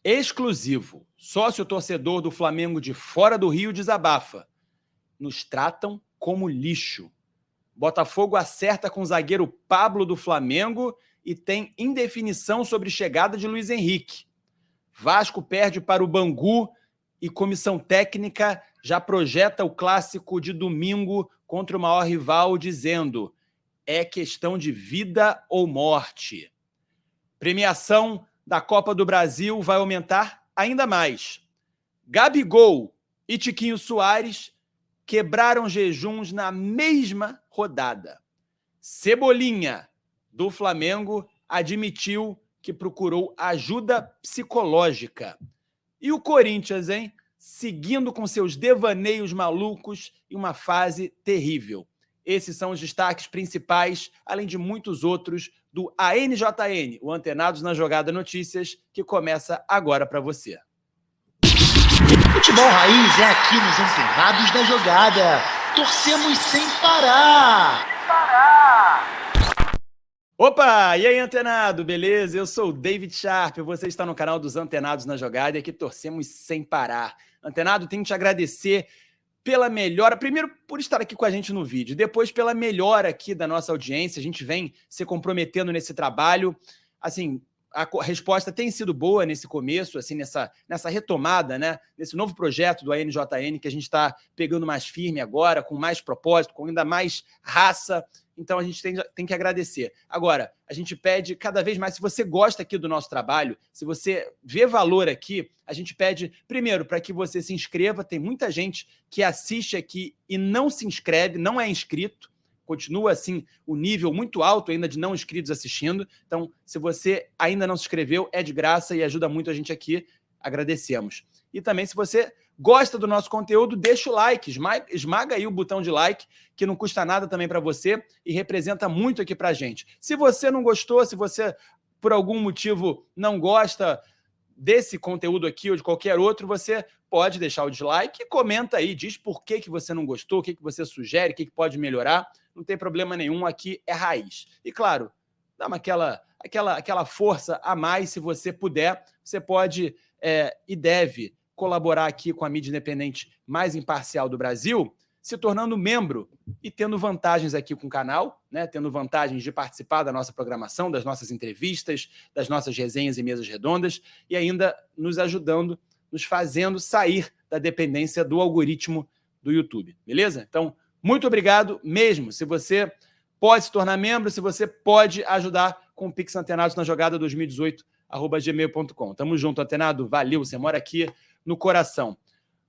Exclusivo. Sócio-torcedor do Flamengo de fora do Rio desabafa. Nos tratam como lixo. Botafogo acerta com o zagueiro Pablo do Flamengo e tem indefinição sobre chegada de Luiz Henrique. Vasco perde para o Bangu e comissão técnica já projeta o clássico de domingo contra o maior rival, dizendo: é questão de vida ou morte. Premiação da Copa do Brasil vai aumentar ainda mais. Gabigol e Tiquinho Soares quebraram jejuns na mesma rodada. Cebolinha, do Flamengo, admitiu que procurou ajuda psicológica. E o Corinthians, hein? Seguindo com seus devaneios malucos em uma fase terrível. Esses são os destaques principais, além de muitos outros, do ANJN, o Antenados na Jogada Notícias, que começa agora para você. Futebol Raiz é aqui nos Antenados da Jogada. Torcemos sem parar. Opa! E aí, Antenado? Beleza? Eu sou o David Sharp, você está no canal dos Antenados na Jogada e aqui torcemos sem parar. Antenado, tenho que te agradecer pela melhora, primeiro por estar aqui com a gente no vídeo, depois pela melhora aqui da nossa audiência, a gente vem se comprometendo nesse trabalho, assim, a resposta tem sido boa nesse começo, assim, nessa retomada, né? Nesse novo projeto do ANJN que a gente está pegando mais firme agora, com mais propósito, com ainda mais raça. Então, a gente tem que agradecer. Agora, a gente pede cada vez mais, se você gosta aqui do nosso trabalho, se você vê valor aqui, a gente pede, primeiro, para que você se inscreva. Tem muita gente que assiste aqui e não se inscreve, não é inscrito. Continua, assim, o nível muito alto ainda de não inscritos assistindo. Então, se você ainda não se inscreveu, é de graça e ajuda muito a gente aqui. Agradecemos. E também, se você gosta do nosso conteúdo, deixa o like, esmaga aí o botão de like, que não custa nada também para você e representa muito aqui para a gente. Se você não gostou, se você, por algum motivo, não gosta desse conteúdo aqui ou de qualquer outro, você pode deixar o dislike e comenta aí, diz por que você não gostou, o que você sugere, o que pode melhorar. Não tem problema nenhum, aqui é raiz. E claro, dá aquela força a mais, se você puder, você pode e deve colaborar aqui com a mídia independente mais imparcial do Brasil, se tornando membro e tendo vantagens aqui com o canal, né? Tendo vantagens de participar da nossa programação, das nossas entrevistas, das nossas resenhas e mesas redondas, e ainda nos ajudando, nos fazendo sair da dependência do algoritmo do YouTube, beleza? Então, muito obrigado mesmo. Se você pode se tornar membro, se você pode ajudar com o Pix Antenados na Jogada 2018@gmail.com. Tamo junto, Antenado. Valeu, você mora aqui no coração.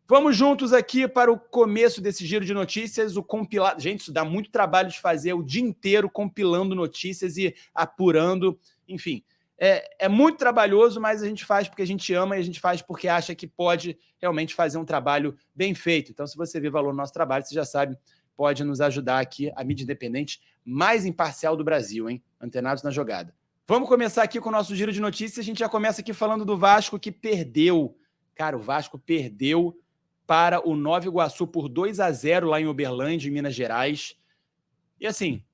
Vamos juntos aqui para o começo desse giro de notícias, o compilado. Gente, isso dá muito trabalho de fazer o dia inteiro compilando notícias e apurando. Enfim, é muito trabalhoso, mas a gente faz porque a gente ama e a gente faz porque acha que pode realmente fazer um trabalho bem feito. Então, se você vê valor no nosso trabalho, você já sabe, pode nos ajudar aqui, a mídia independente mais imparcial do Brasil, hein? Antenados na Jogada. Vamos começar aqui com o nosso giro de notícias. A gente já começa aqui falando do Vasco, que perdeu. Cara, o Vasco perdeu para o Nova Iguaçu por 2-0 lá em Uberlândia, em Minas Gerais. E assim,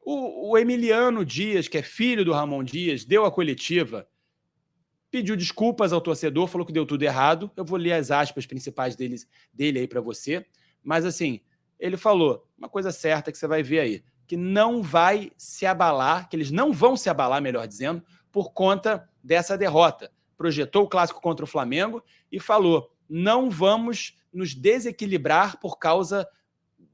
o Emiliano Dias, que é filho do Ramon Dias, deu a coletiva, pediu desculpas ao torcedor, falou que deu tudo errado. Eu vou ler as aspas principais dele aí para você. Mas assim, ele falou uma coisa certa que você vai ver aí, que não vai se abalar, que eles não vão se abalar, melhor dizendo, por conta dessa derrota. Projetou o clássico contra o Flamengo e falou: não vamos nos desequilibrar por causa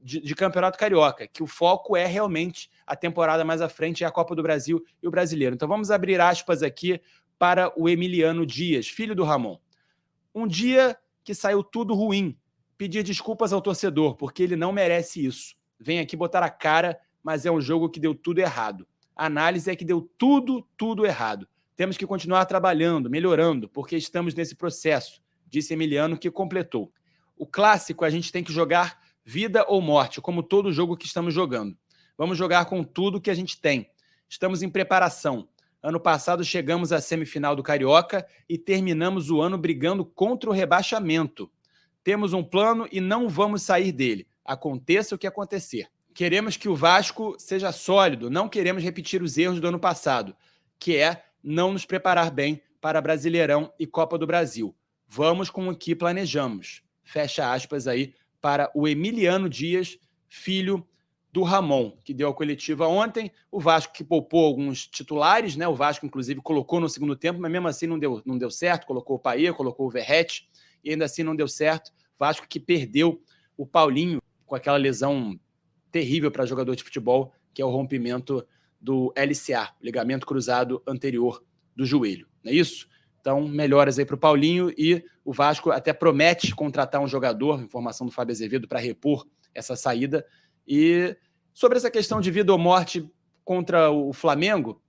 de Campeonato Carioca, que o foco é realmente a temporada mais à frente, é a Copa do Brasil e o Brasileiro. Então vamos abrir aspas aqui para o Emiliano Dias, filho do Ramon. Um dia que saiu tudo ruim, pedir desculpas ao torcedor, porque ele não merece isso. Vem aqui botar a cara, mas é um jogo que deu tudo errado. A análise é que deu tudo errado. Temos que continuar trabalhando, melhorando, porque estamos nesse processo, disse Emiliano, que completou. O clássico a gente tem que jogar vida ou morte, como todo jogo que estamos jogando. Vamos jogar com tudo que a gente tem. Estamos em preparação. Ano passado chegamos à semifinal do Carioca e terminamos o ano brigando contra o rebaixamento. Temos um plano e não vamos sair dele, aconteça o que acontecer. Queremos que o Vasco seja sólido, não queremos repetir os erros do ano passado, que é não nos preparar bem para Brasileirão e Copa do Brasil. Vamos com o que planejamos. Fecha aspas aí para o Emiliano Dias, filho do Ramon, que deu a coletiva ontem. O Vasco que poupou alguns titulares, né? O Vasco, inclusive, colocou no segundo tempo, mas mesmo assim não deu certo. Colocou o Paê, colocou o Verratti, e ainda assim não deu certo. Vasco que perdeu o Paulinho com aquela lesão terrível para jogador de futebol, que é o rompimento do LCA, ligamento cruzado anterior do joelho. Não é isso? Então, melhoras aí para o Paulinho, e o Vasco até promete contratar um jogador, informação do Fábio Azevedo, para repor essa saída. E sobre essa questão de vida ou morte contra o Flamengo,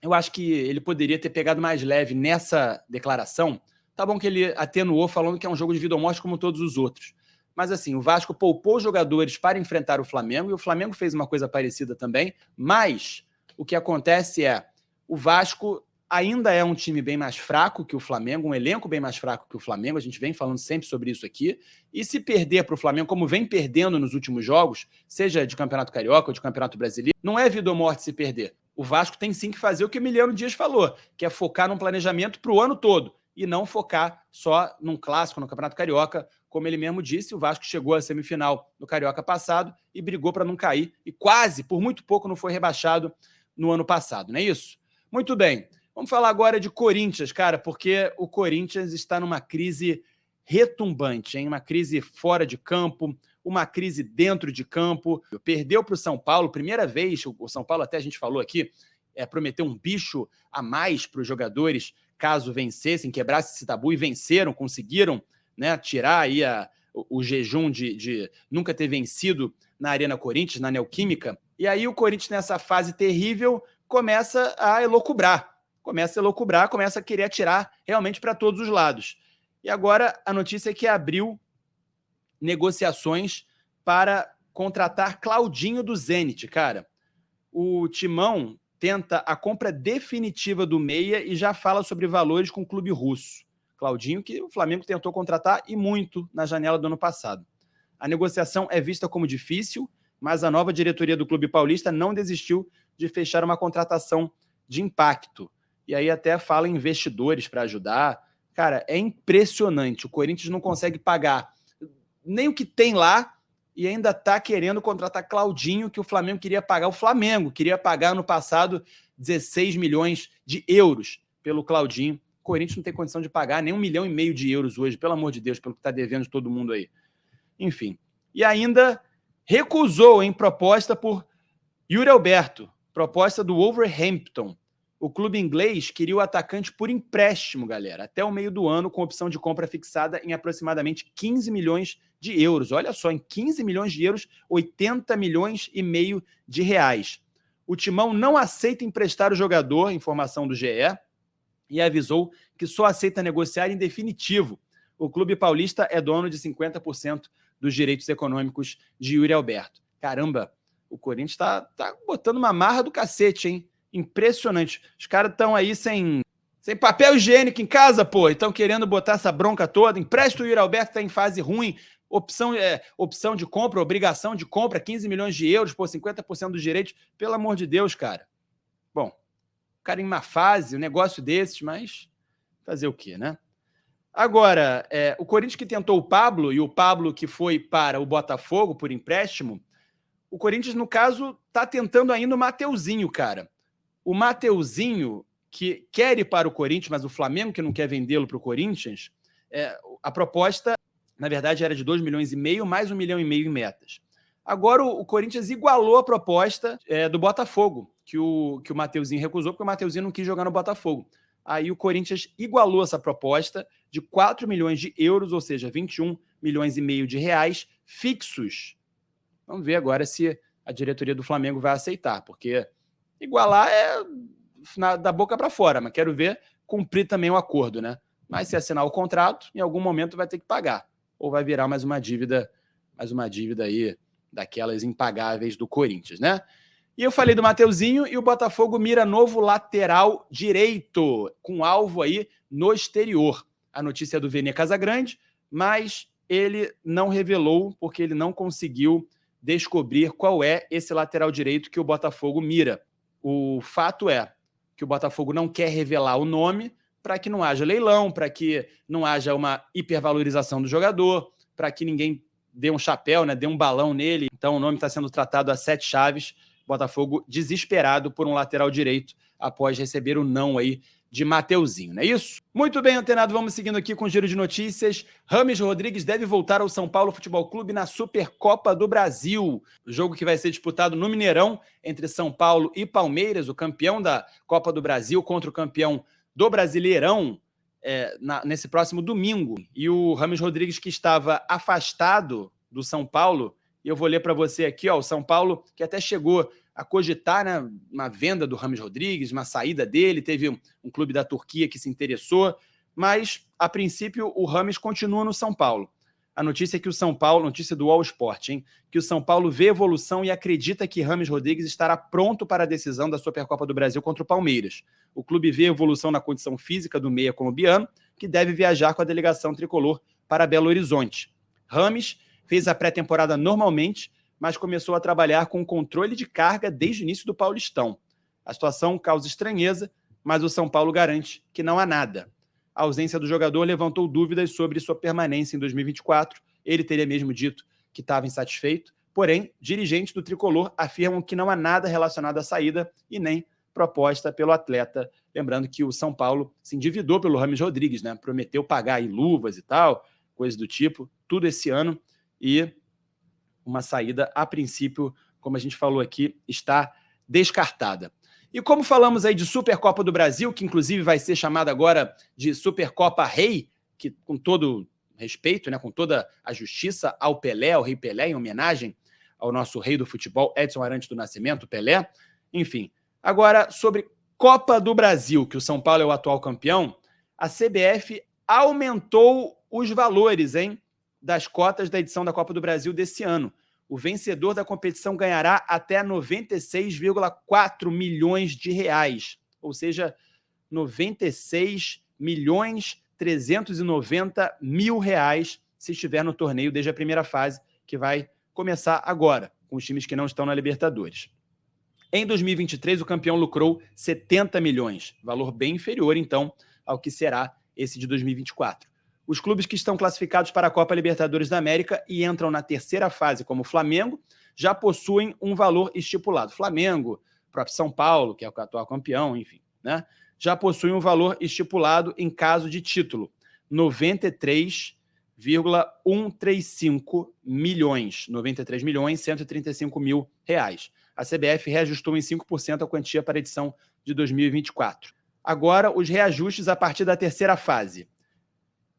eu acho que ele poderia ter pegado mais leve nessa declaração. Tá bom que ele atenuou falando que é um jogo de vida ou morte como todos os outros. Mas assim, o Vasco poupou jogadores para enfrentar o Flamengo, e o Flamengo fez uma coisa parecida também, mas o que acontece é, o Vasco ainda é um time bem mais fraco que o Flamengo, um elenco bem mais fraco que o Flamengo, a gente vem falando sempre sobre isso aqui, e se perder para o Flamengo, como vem perdendo nos últimos jogos, seja de Campeonato Carioca ou de Campeonato Brasileiro, não é vida ou morte se perder. O Vasco tem sim que fazer o que o Emiliano Dias falou, que é focar num planejamento para o ano todo, e não focar só num clássico, no Campeonato Carioca. Como ele mesmo disse, o Vasco chegou à semifinal no Carioca passado e brigou para não cair, e quase, por muito pouco, não foi rebaixado no ano passado, não é isso? Muito bem. Vamos falar agora de Corinthians, cara, porque o Corinthians está numa crise retumbante, hein? Uma crise fora de campo, uma crise dentro de campo. Perdeu para o São Paulo, primeira vez, o São Paulo, até a gente falou aqui, prometeu um bicho a mais para os jogadores caso vencessem, quebrassem esse tabu, e venceram, conseguiram, né, tirar aí o jejum de nunca ter vencido na Arena Corinthians, na Neoquímica. E aí o Corinthians, nessa fase terrível, começa a elocubrar, começa a querer atirar realmente para todos os lados. E agora a notícia é que abriu negociações para contratar Claudinho do Zenit, cara. O Timão tenta a compra definitiva do meia e já fala sobre valores com o clube russo. Claudinho, que o Flamengo tentou contratar e muito na janela do ano passado. A negociação é vista como difícil, mas a nova diretoria do clube paulista não desistiu de fechar uma contratação de impacto. E aí até fala em investidores para ajudar. Cara, é impressionante. O Corinthians não consegue pagar nem o que tem lá e ainda está querendo contratar Claudinho, que o Flamengo queria pagar. O Flamengo queria pagar no passado 16 milhões de euros pelo Claudinho. O Corinthians não tem condição de pagar nem 1,5 milhão de euros hoje, pelo amor de Deus, pelo que está devendo de todo mundo aí. Enfim. E ainda recusou em proposta por Yuri Alberto, proposta do Wolverhampton. O clube inglês queria o atacante por empréstimo, galera, até o meio do ano, com opção de compra fixada em aproximadamente 15 milhões de euros. Olha só, em 15 milhões de euros, 80 milhões e meio de reais. O Timão não aceita emprestar o jogador, informação do GE, e avisou que só aceita negociar em definitivo. O clube paulista é dono de 50% dos direitos econômicos de Yuri Alberto. Caramba, o Corinthians tá botando uma marra do cacete, hein? Impressionante. Os caras estão aí sem papel higiênico em casa, pô, e estão querendo botar essa bronca toda. Empresta o Yuri Alberto, está em fase ruim, opção de compra, obrigação de compra, 15 milhões de euros, pô, 50% dos direitos. Pelo amor de Deus, cara. Bom, o cara em má fase, um negócio desses, mas fazer o quê, né? Agora, o Corinthians que tentou o Pablo, e o Pablo que foi para o Botafogo por empréstimo, o Corinthians, no caso, está tentando ainda o Mateuzinho, cara. O Mateuzinho, que quer ir para o Corinthians, mas o Flamengo que não quer vendê-lo para o Corinthians, a proposta, na verdade, era de 2,5 milhões, mais 1,5 milhão em metas. Agora o Corinthians igualou a proposta do Botafogo, que o Mateuzinho recusou, porque o Mateuzinho não quis jogar no Botafogo. Aí o Corinthians igualou essa proposta de 4 milhões de euros, ou seja, 21,5 milhões de reais fixos. Vamos ver agora se a diretoria do Flamengo vai aceitar, porque igualar é da boca para fora, mas quero ver cumprir também o acordo, né? Mas se assinar o contrato, em algum momento vai ter que pagar, ou vai virar mais uma dívida aí daquelas impagáveis do Corinthians, né? E eu falei do Mateuzinho, e o Botafogo mira novo lateral direito, com alvo aí no exterior. A notícia é do Vene Casagrande, mas ele não revelou, porque ele não conseguiu descobrir qual é esse lateral direito que o Botafogo mira. O fato é que o Botafogo não quer revelar o nome para que não haja leilão, para que não haja uma hipervalorização do jogador, para que ninguém dê um chapéu, né, dê um balão nele. Então o nome está sendo tratado a 7 chaves. Botafogo desesperado por um lateral direito após receber o não aí de Mateuzinho, não é isso? Muito bem, antenado, vamos seguindo aqui com o giro de notícias. Rames Rodrigues deve voltar ao São Paulo Futebol Clube na Supercopa do Brasil. O jogo que vai ser disputado no Mineirão entre São Paulo e Palmeiras, o campeão da Copa do Brasil contra o campeão do Brasileirão, nesse próximo domingo. E o Rames Rodrigues, que estava afastado do São Paulo, e eu vou ler para você aqui, ó, o São Paulo, que até chegou a cogitar, né, uma venda do Rames Rodrigues, uma saída dele, teve um clube da Turquia que se interessou, mas, a princípio, o Rames continua no São Paulo. A notícia é que o São Paulo, notícia do All Sport, hein, que o São Paulo vê evolução e acredita que Rames Rodrigues estará pronto para a decisão da Supercopa do Brasil contra o Palmeiras. O clube vê evolução na condição física do meia colombiano, que deve viajar com a delegação tricolor para Belo Horizonte. Rames fez a pré-temporada normalmente, mas começou a trabalhar com controle de carga desde o início do Paulistão. A situação causa estranheza, mas o São Paulo garante que não há nada. A ausência do jogador levantou dúvidas sobre sua permanência em 2024. Ele teria mesmo dito que estava insatisfeito, porém, dirigentes do tricolor afirmam que não há nada relacionado à saída e nem proposta pelo atleta. Lembrando que o São Paulo se endividou pelo Rames Rodrigues, né? Prometeu pagar aí luvas e tal, coisa do tipo, tudo esse ano, e uma saída, a princípio, como a gente falou aqui, está descartada. E como falamos aí de Supercopa do Brasil, que inclusive vai ser chamada agora de Supercopa Rei, que com todo respeito, né, com toda a justiça ao Pelé, ao Rei Pelé, em homenagem ao nosso rei do futebol, Edson Arantes do Nascimento, Pelé. Enfim, agora sobre Copa do Brasil, que o São Paulo é o atual campeão, a CBF aumentou os valores, hein, das cotas da edição da Copa do Brasil desse ano. O vencedor da competição ganhará até 96,4 milhões de reais, ou seja, 96.390.000 reais se estiver no torneio desde a primeira fase, que vai começar agora, com os times que não estão na Libertadores. Em 2023, o campeão lucrou 70 milhões, valor bem inferior, então, ao que será esse de 2024. Os clubes que estão classificados para a Copa Libertadores da América e entram na terceira fase, como o Flamengo, já possuem um valor estipulado. Flamengo, próprio São Paulo, que é o atual campeão, enfim, né? Já possuem um valor estipulado em caso de título, 93,135 milhões, 93.135.000 reais. A CBF reajustou em 5% a quantia para a edição de 2024. Agora, os reajustes a partir da terceira fase.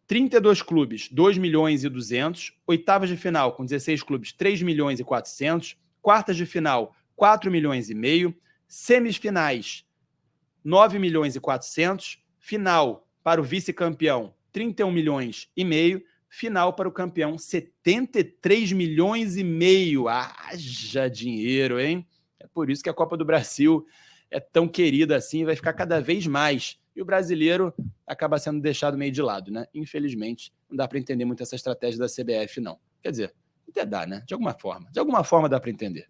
32 clubes, 2.200.000, oitavas de final com 16 clubes, 3.400.000, quartas de final, 4,5 milhões, semifinais, 9.400.000, final para o vice-campeão, 31,5 milhões, final para o campeão, 73,5 milhões. Haja dinheiro, hein? É por isso que a Copa do Brasil é tão querida assim, vai ficar cada vez mais. E o brasileiro acaba sendo deixado meio de lado, né? Infelizmente, não dá para entender muito essa estratégia da CBF, não. Quer dizer, até dá, né? De alguma forma. De alguma forma dá para entender.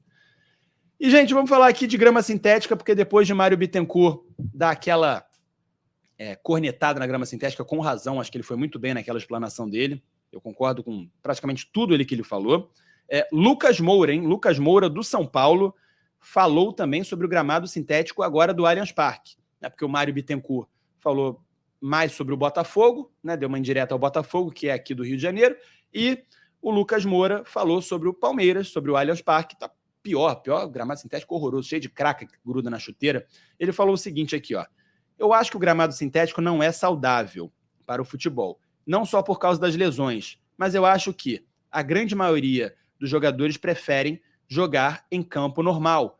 E, gente, vamos falar aqui de grama sintética, porque depois de Mário Bittencourt dar aquela cornetada na grama sintética, com razão, acho que ele foi muito bem naquela explanação dele. Eu concordo com praticamente tudo que ele falou. Lucas Moura, hein? Lucas Moura, do São Paulo, falou também sobre o gramado sintético agora do Allianz Parque. Porque o Mário Bittencourt falou mais sobre o Botafogo, né? Deu uma indireta ao Botafogo, que é aqui do Rio de Janeiro, e o Lucas Moura falou sobre o Palmeiras, sobre o Allianz Parque, tá pior, gramado sintético horroroso, cheio de craca que gruda na chuteira. Ele falou o seguinte aqui, ó: eu acho que o gramado sintético não é saudável para o futebol, não só por causa das lesões, mas eu acho que a grande maioria dos jogadores preferem jogar em campo normal,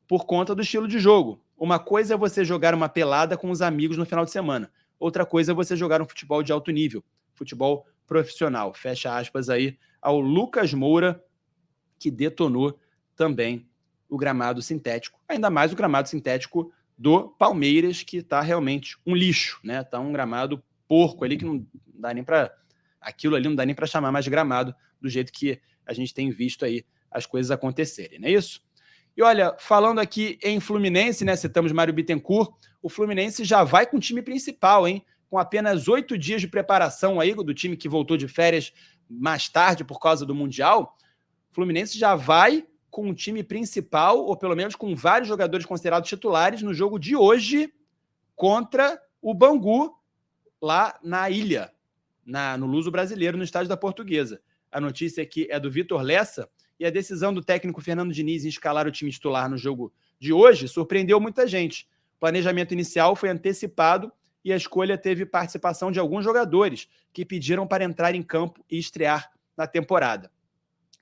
por conta do estilo de jogo. Uma coisa é você jogar uma pelada com os amigos no final de semana. Outra coisa é você jogar um futebol de alto nível, futebol profissional. Fecha aspas aí ao Lucas Moura, que detonou também o gramado sintético. Ainda mais o gramado sintético do Palmeiras, que está realmente um lixo, né? Tá um gramado porco ali que não dá nem para... Aquilo ali não dá nem para chamar mais de gramado, do jeito que a gente tem visto aí as coisas acontecerem, não é isso? E olha, falando aqui em Fluminense, né, citamos Mário Bittencourt, o Fluminense já vai com o time principal, hein? com apenas 8 dias de preparação aí do time que voltou de férias mais tarde por causa do Mundial, o Fluminense já vai com o time principal, ou pelo menos com vários jogadores considerados titulares, no jogo de hoje contra o Bangu, lá na ilha, no Luso Brasileiro, no estádio da Portuguesa. A notícia aqui é do Vitor Lessa, e a decisão do técnico Fernando Diniz em escalar o time titular no jogo de hoje surpreendeu muita gente. O planejamento inicial foi antecipado e a escolha teve participação de alguns jogadores que pediram para entrar em campo e estrear na temporada.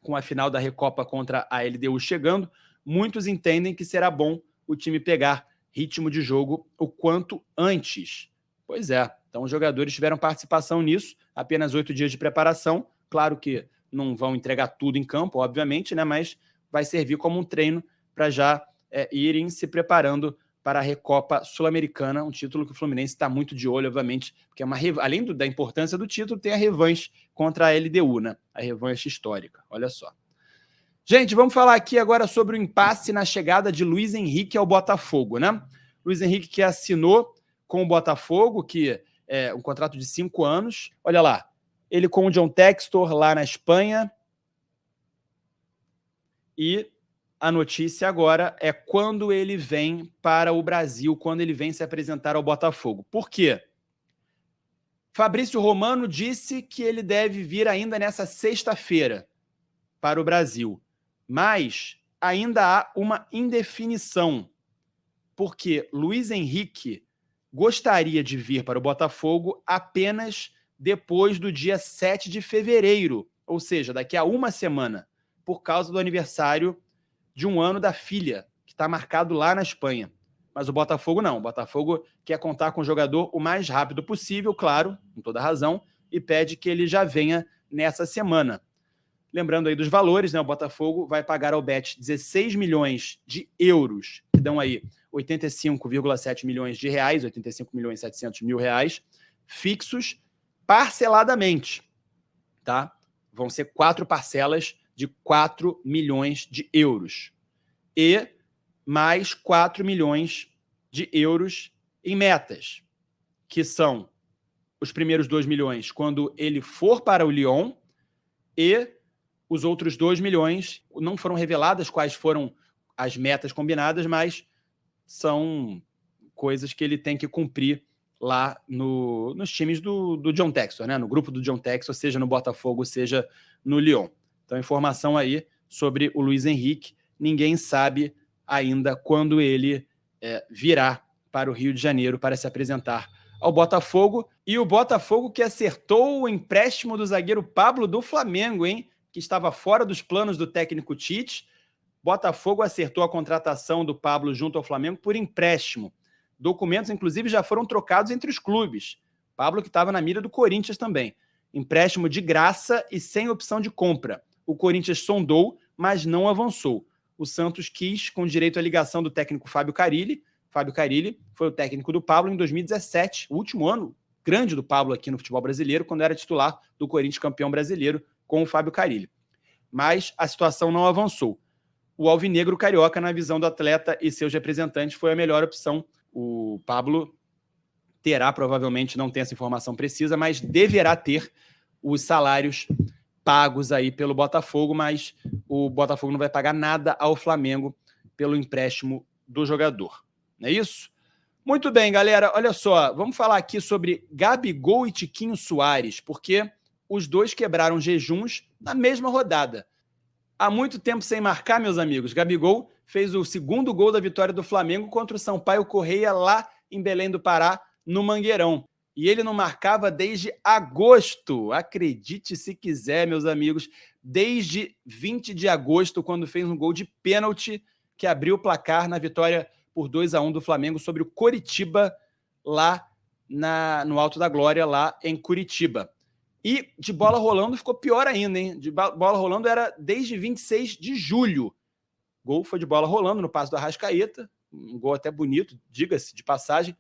Com a final da Recopa contra a LDU chegando, muitos entendem que será bom o time pegar ritmo de jogo o quanto antes. Pois é, então os jogadores tiveram participação nisso, apenas 8 dias de preparação, claro que não vão entregar tudo em campo, obviamente, né? Mas vai servir como um treino para já irem se preparando para a Recopa Sul-Americana, um título que o Fluminense está muito de olho, obviamente, porque além da importância do título, tem a revanche contra a LDU, né? A revanche histórica, olha só. Gente, vamos falar aqui agora sobre o impasse na chegada de Luiz Henrique ao Botafogo, né? Luiz Henrique que assinou com o Botafogo, que é um contrato de 5 anos. Olha lá, ele com o John Textor lá na Espanha. E a notícia agora é quando ele vem para o Brasil, quando ele vem se apresentar ao Botafogo. Por quê? Fabrício Romano disse que ele deve vir ainda nessa sexta-feira para o Brasil. Mas ainda há uma indefinição, porque Luiz Henrique gostaria de vir para o Botafogo apenas depois do dia 7 de fevereiro, ou seja, daqui a uma semana, por causa do aniversário de 1 ano da filha, que está marcado lá na Espanha. Mas o Botafogo não. O Botafogo quer contar com o jogador o mais rápido possível, claro, com toda razão, e pede que ele já venha nessa semana. Lembrando aí dos valores, né? O Botafogo vai pagar ao Bet 16 milhões de euros, que dão aí 85,7 milhões de reais, 85 milhões e 700 mil reais, fixos, parceladamente, tá? Vão ser 4 parcelas de 4 milhões de euros. E mais 4 milhões de euros em metas, que são os primeiros 2 milhões quando ele for para o Lyon e os outros 2 milhões, não foram reveladas quais foram as metas combinadas, mas são coisas que ele tem que cumprir lá nos times do John Textor, né? No grupo do John Textor, seja no Botafogo, seja no Lyon. Então, informação aí sobre o Luiz Henrique. Ninguém sabe ainda quando ele virá para o Rio de Janeiro para se apresentar ao Botafogo. E o Botafogo que acertou o empréstimo do zagueiro Pablo do Flamengo, hein? Que estava fora dos planos do técnico Tite. Botafogo acertou a contratação do Pablo junto ao Flamengo por empréstimo. Documentos, inclusive, já foram trocados entre os clubes. Pablo que estava na mira do Corinthians também. Empréstimo de graça e sem opção de compra. O Corinthians sondou, mas não avançou. O Santos quis, com direito à ligação do técnico Fábio Carille. Fábio Carille foi o técnico do Pablo em 2017, o último ano grande do Pablo aqui no futebol brasileiro, quando era titular do Corinthians campeão brasileiro com o Fábio Carille. Mas a situação não avançou. O alvinegro carioca, na visão do atleta e seus representantes, foi a melhor opção. O Pablo terá, provavelmente, não tem essa informação precisa, mas deverá ter os salários pagos aí pelo Botafogo, mas o Botafogo não vai pagar nada ao Flamengo pelo empréstimo do jogador. Não é isso? Muito bem, galera. Olha só, vamos falar aqui sobre Gabigol e Tiquinho Soares, porque os dois quebraram jejuns na mesma rodada. Há muito tempo sem marcar, meus amigos. Gabigol fez o 2º gol da vitória do Flamengo contra o Sampaio Corrêa lá em Belém do Pará, no Mangueirão. E ele não marcava desde agosto. Acredite se quiser, meus amigos. Desde 20 de agosto, quando fez um gol de pênalti que abriu o placar na vitória por 2-1 do Flamengo sobre o Coritiba, lá no Alto da Glória, lá em Curitiba. E de bola rolando ficou pior ainda, hein? De bola rolando era desde 26 de julho. Gol foi de bola rolando no passe do Arrascaeta. Um gol até bonito, diga-se de passagem.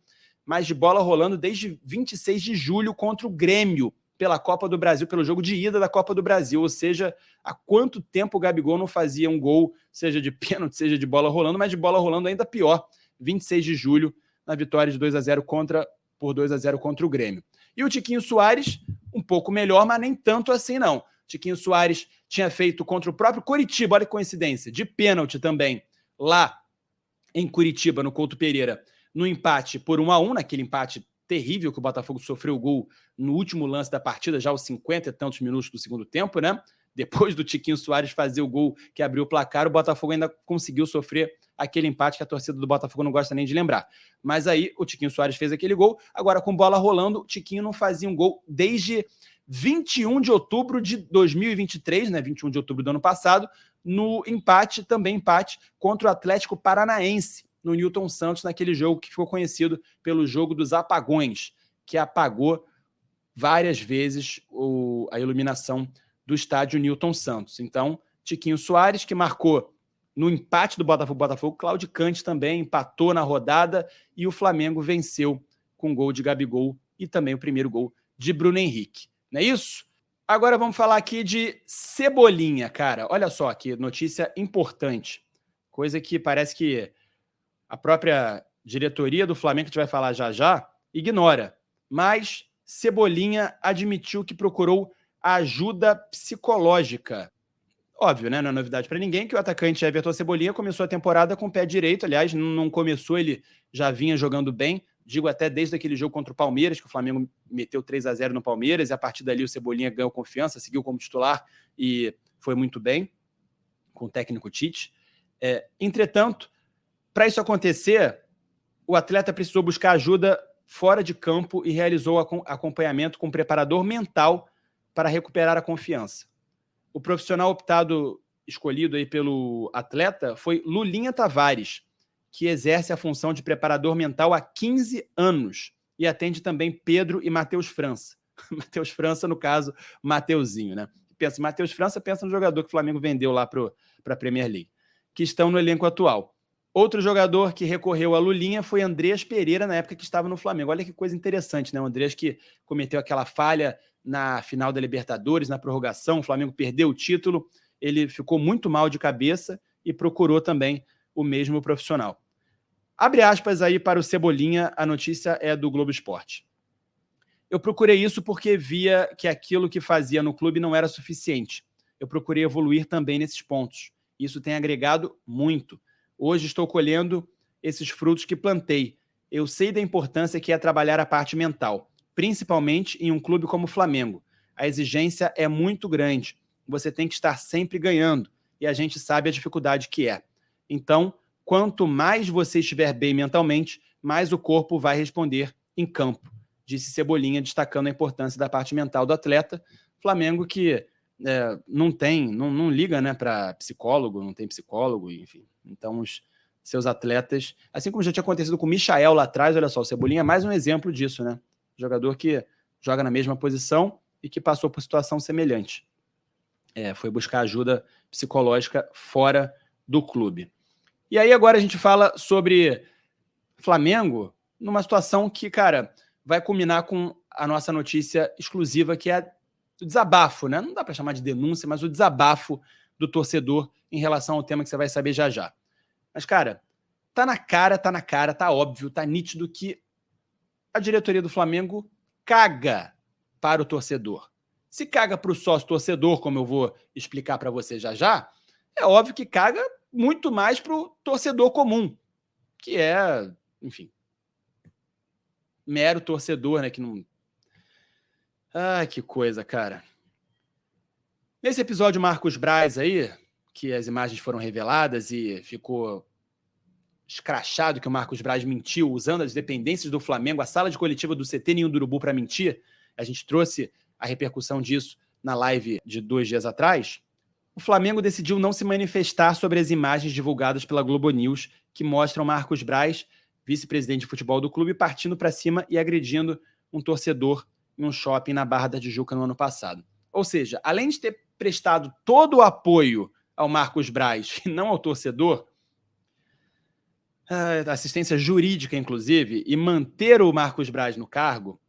Mas de bola rolando desde 26 de julho contra o Grêmio, pela Copa do Brasil, pelo jogo de ida da Copa do Brasil. Ou seja, há quanto tempo o Gabigol não fazia um gol, seja de pênalti, seja de bola rolando, mas de bola rolando ainda pior. 26 de julho, na vitória de 2-0 contra por 2-0 contra o Grêmio. E o Tiquinho Soares, um pouco melhor, mas nem tanto assim não. Tiquinho Soares tinha feito contra o próprio Coritiba, olha que coincidência, de pênalti também, lá em Curitiba, no Couto Pereira, no empate por 1-1, naquele empate terrível que o Botafogo sofreu o gol no último lance da partida, já aos 50 e tantos minutos do segundo tempo, né? Depois do Tiquinho Soares fazer o gol que abriu o placar, o Botafogo ainda conseguiu sofrer aquele empate que a torcida do Botafogo não gosta nem de lembrar. Mas aí o Tiquinho Soares fez aquele gol, agora com bola rolando, o Tiquinho não fazia um gol desde 21 de outubro de 2023, né? 21 de outubro do ano passado, no empate contra o Atlético Paranaense, no Newton Santos, naquele jogo que ficou conhecido pelo jogo dos apagões, que apagou várias vezes a iluminação do estádio Newton Santos. Então, Tiquinho Soares, que marcou no empate do Botafogo, Claudicante também empatou na rodada e o Flamengo venceu com gol de Gabigol e também o primeiro gol de Bruno Henrique. Não é isso? Agora vamos falar aqui de Cebolinha, cara. Olha só que notícia importante. Coisa que parece que a própria diretoria do Flamengo, que a gente vai falar já já, ignora. Mas Cebolinha admitiu que procurou ajuda psicológica. Óbvio, né? Não é novidade para ninguém que o atacante Everton Cebolinha começou a temporada com o pé direito. Aliás, não começou, ele já vinha jogando bem. Digo até desde aquele jogo contra o Palmeiras, que o Flamengo meteu 3-0 no Palmeiras, e a partir dali o Cebolinha ganhou confiança, seguiu como titular e foi muito bem com o técnico Tite. Entretanto, para isso acontecer, o atleta precisou buscar ajuda fora de campo e realizou acompanhamento com um preparador mental para recuperar a confiança. O profissional escolhido aí pelo atleta foi Lulinha Tavares, que exerce a função de preparador mental há 15 anos e atende também Pedro e Matheus França. Matheus França, no caso, Mateuzinho, né? Matheus França pensa no jogador que o Flamengo vendeu lá para a Premier League, que estão no elenco atual. Outro jogador que recorreu a Lulinha foi Andreas Pereira, na época que estava no Flamengo. Olha que coisa interessante, né? O Andreas que cometeu aquela falha na final da Libertadores, na prorrogação, o Flamengo perdeu o título, ele ficou muito mal de cabeça e procurou também o mesmo profissional. Abre aspas aí para o Cebolinha, a notícia é do Globo Esporte. Eu procurei isso porque via que aquilo que fazia no clube não era suficiente. Eu procurei evoluir também nesses pontos. Isso tem agregado muito. Hoje estou colhendo esses frutos que plantei. Eu sei da importância que é trabalhar a parte mental, principalmente em um clube como o Flamengo. A exigência é muito grande. Você tem que estar sempre ganhando. E a gente sabe a dificuldade que é. Então, quanto mais você estiver bem mentalmente, mais o corpo vai responder em campo, disse Cebolinha, destacando a importância da parte mental do atleta. Flamengo que não liga, né, para psicólogo, não tem psicólogo, enfim. Então, os seus atletas, assim como já tinha acontecido com o Michael lá atrás, olha só, o Cebolinha é mais um exemplo disso, né? Jogador que joga na mesma posição e que passou por situação semelhante. Foi buscar ajuda psicológica fora do clube. E aí agora a gente fala sobre Flamengo numa situação que, cara, vai culminar com a nossa notícia exclusiva, que é o desabafo, né? Não dá para chamar de denúncia, mas o desabafo do torcedor em relação ao tema que você vai saber já já. Mas, cara, tá na cara, tá óbvio, tá nítido que a diretoria do Flamengo caga para o torcedor. Se caga para o sócio-torcedor, como eu vou explicar para você já já, é óbvio que caga muito mais para o torcedor comum, que é, enfim, mero torcedor, né? Que não... Ai, que coisa, cara. Nesse episódio Marcos Braz aí, que as imagens foram reveladas e ficou escrachado que o Marcos Braz mentiu, usando as dependências do Flamengo, a sala de coletiva do CT Ninho do Urubu para mentir, a gente trouxe a repercussão disso na live de 2 dias atrás, o Flamengo decidiu não se manifestar sobre as imagens divulgadas pela Globo News que mostram Marcos Braz, vice-presidente de futebol do clube, partindo para cima e agredindo um torcedor em um shopping na Barra da Tijuca no ano passado. Ou seja, além de ter prestado todo o apoio ao Marcos Braz e não ao torcedor, assistência jurídica, inclusive, e manter o Marcos Braz no cargo,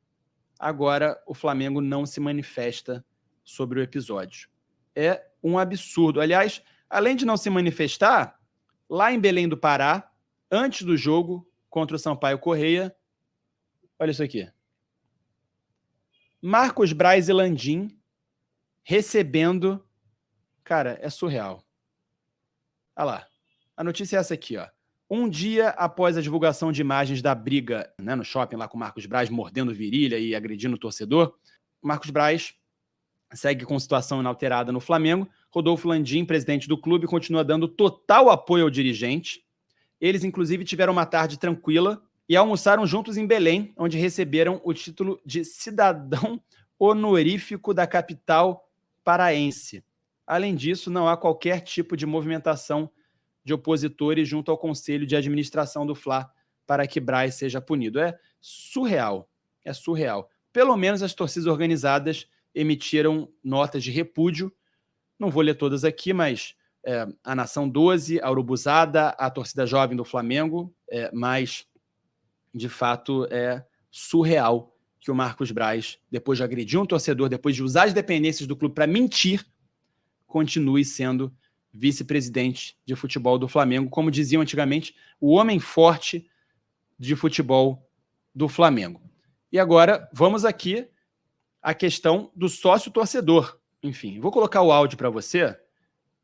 agora o Flamengo não se manifesta sobre o episódio. É um absurdo. Aliás, além de não se manifestar, lá em Belém do Pará, antes do jogo contra o Sampaio Corrêa, Olha isso aqui. Marcos Braz e Landim recebendo... Cara, é surreal. Olha lá. A notícia é essa aqui, ó. Um dia após a divulgação de imagens da briga, né, no shopping lá com o Marcos Braz mordendo virilha e agredindo o torcedor, o Marcos Braz segue com situação inalterada no Flamengo. Rodolfo Landim, presidente do clube, continua dando total apoio ao dirigente. Eles, inclusive, tiveram uma tarde tranquila e almoçaram juntos em Belém, onde receberam o título de cidadão honorífico da capital paraense. Além disso, não há qualquer tipo de movimentação de opositores junto ao Conselho de Administração do Fla para que Braz seja punido. É surreal. É surreal. Pelo menos as torcidas organizadas emitiram notas de repúdio. Não vou ler todas aqui, mas a Nação 12, a Urubuzada, a torcida jovem do Flamengo, mas, de fato, é surreal que o Marcos Braz, depois de agredir um torcedor, depois de usar as dependências do clube para mentir, continue sendo vice-presidente de futebol do Flamengo, como diziam antigamente, o homem forte de futebol do Flamengo. E agora, vamos aqui à questão do sócio-torcedor. Enfim, vou colocar o áudio para você,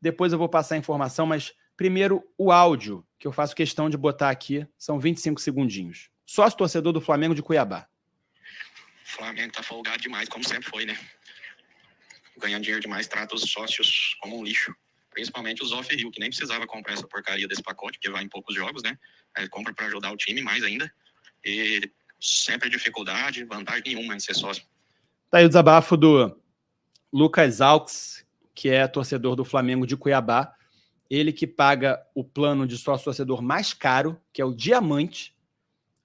depois eu vou passar a informação, mas primeiro o áudio, que eu faço questão de botar aqui, são 25 segundinhos. Sócio-torcedor do Flamengo de Cuiabá. O Flamengo tá folgado demais, como sempre foi, né? Ganhando dinheiro demais, trata os sócios como um lixo. Principalmente os off-rio, que nem precisava comprar essa porcaria desse pacote, porque vai em poucos jogos, né? Aí compra para ajudar o time, mais ainda. E sempre dificuldade, vantagem nenhuma em ser sócio. Tá aí o desabafo do Lucas Alves, que é torcedor do Flamengo de Cuiabá. Ele que paga o plano de sócio-torcedor mais caro, que é o Diamante.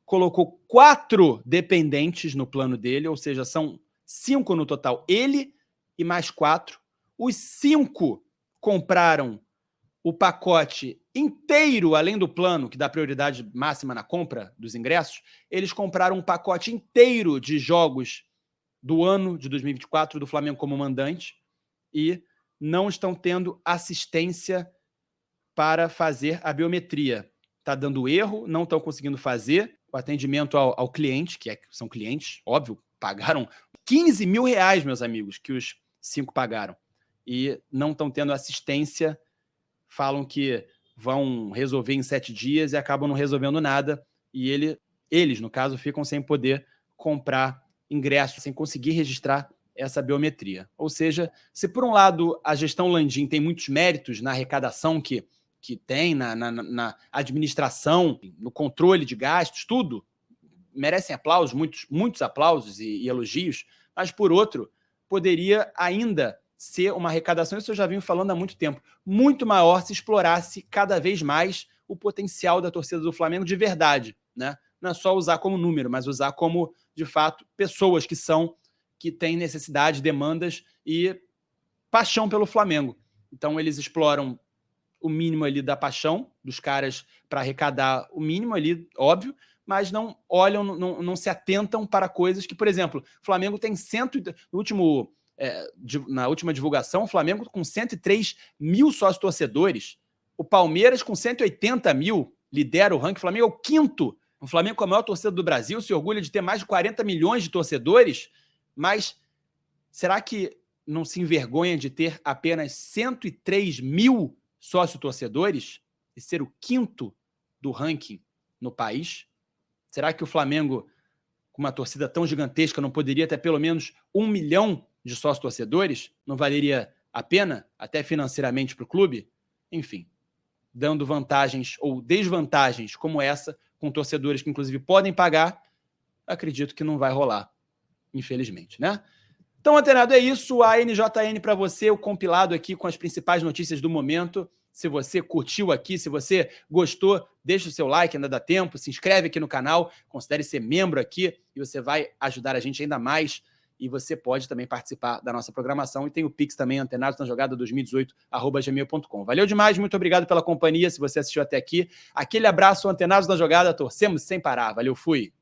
Colocou 4 dependentes no plano dele, ou seja, são 5 no total. Ele e mais 4. Os 5 compraram o pacote inteiro, além do plano, que dá prioridade máxima na compra dos ingressos. Eles compraram um pacote inteiro de jogos do ano de 2024 do Flamengo como mandante e não estão tendo assistência para fazer a biometria. Está dando erro, não estão conseguindo fazer o atendimento ao cliente, que são clientes, óbvio, pagaram 15 mil reais, meus amigos, que os 5 pagaram. E não estão tendo assistência, falam que vão resolver em 7 dias e acabam não resolvendo nada. E eles, no caso, ficam sem poder comprar ingresso, sem conseguir registrar essa biometria. Ou seja, se por um lado a gestão Landim tem muitos méritos na arrecadação que tem, na administração, no controle de gastos, tudo, merecem aplausos, muitos aplausos e elogios, mas por outro, poderia ainda ser uma arrecadação, isso eu já venho falando há muito tempo, muito maior se explorasse cada vez mais o potencial da torcida do Flamengo de verdade, né? Não é só usar como número, mas usar como, de fato, pessoas que têm necessidade, demandas e paixão pelo Flamengo. Então eles exploram o mínimo ali da paixão dos caras para arrecadar o mínimo ali, óbvio, mas não olham, não se atentam para coisas que, por exemplo, o Flamengo tem na última divulgação, o Flamengo com 103 mil sócios-torcedores, o Palmeiras com 180 mil, lidera o ranking, o Flamengo é o 5º, o Flamengo com a maior torcida do Brasil, se orgulha de ter mais de 40 milhões de torcedores, mas será que não se envergonha de ter apenas 103 mil sócio-torcedores e ser o 5º do ranking no país? Será que o Flamengo, com uma torcida tão gigantesca, não poderia ter pelo menos 1 milhão de sócio-torcedores? Não valeria a pena, até financeiramente, para o clube? Enfim, dando vantagens ou desvantagens como essa, com torcedores que, inclusive, podem pagar, acredito que não vai rolar, infelizmente, né? Então, antenado, é isso. A NJN para você, o compilado aqui com as principais notícias do momento. Se você curtiu aqui, se você gostou, deixa o seu like, ainda dá tempo. Se inscreve aqui no canal, considere ser membro aqui e você vai ajudar a gente ainda mais. E você pode também participar da nossa programação. E tem o Pix também, antenadosnajogada2018@gmail.com. Valeu demais, muito obrigado pela companhia, se você assistiu até aqui. Aquele abraço, Antenados na Jogada, torcemos sem parar. Valeu, fui!